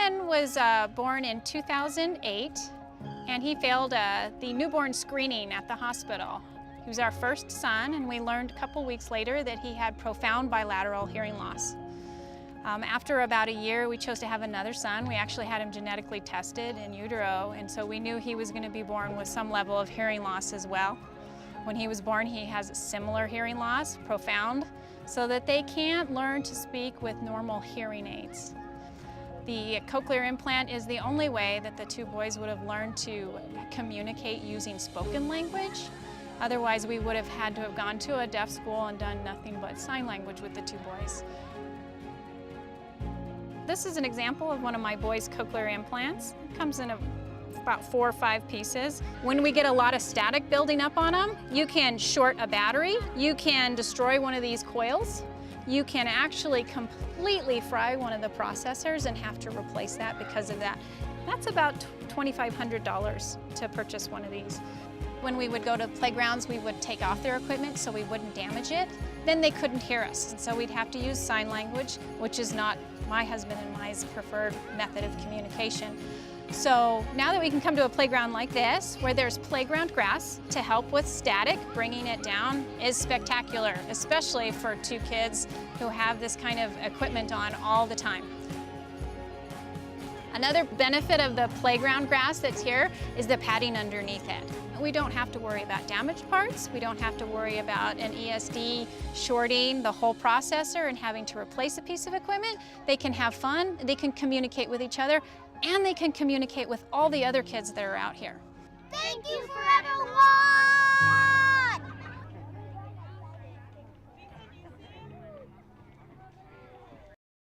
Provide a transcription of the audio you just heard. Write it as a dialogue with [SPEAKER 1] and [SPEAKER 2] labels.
[SPEAKER 1] son was born in 2008, and he failed the newborn screening at the hospital. He was our first son, and we learned a couple weeks later that he had profound bilateral hearing loss. After about a year, we chose to have another son. We actually had him genetically tested in utero, and so we knew he was going to be born with some level of hearing loss as well. When he was born, he has a similar hearing loss, profound, so that they can't learn to speak with normal hearing aids. The cochlear implant is the only way that the two boys would have learned to communicate using spoken language. Otherwise, we would have had to have gone to a deaf school and done nothing but sign language with the two boys. This is an example of one of my boys' cochlear implants. It comes in about 4 or 5 pieces. When we get a lot of static building up on them, you can short a battery, you can destroy one of these coils, you can actually completely fry one of the processors and have to replace that because of that. That's about $2,500 to purchase one of these. When we would go to playgrounds, we would take off their equipment so we wouldn't damage it. Then they couldn't hear us, and so we'd have to use sign language, which is not my husband and my preferred method of communication. So now that we can come to a playground like this, where there's playground grass to help with static, bringing it down is spectacular, especially for 2 kids who have this kind of equipment on all the time. Another benefit of the playground grass that's here is the padding underneath it. We don't have to worry about damaged parts. We don't have to worry about an ESD shorting the whole processor and having to replace a piece of equipment. They can have fun, they can communicate with each other, and they can communicate with all the other kids that are out here.
[SPEAKER 2] Thank you, ForeverLawn!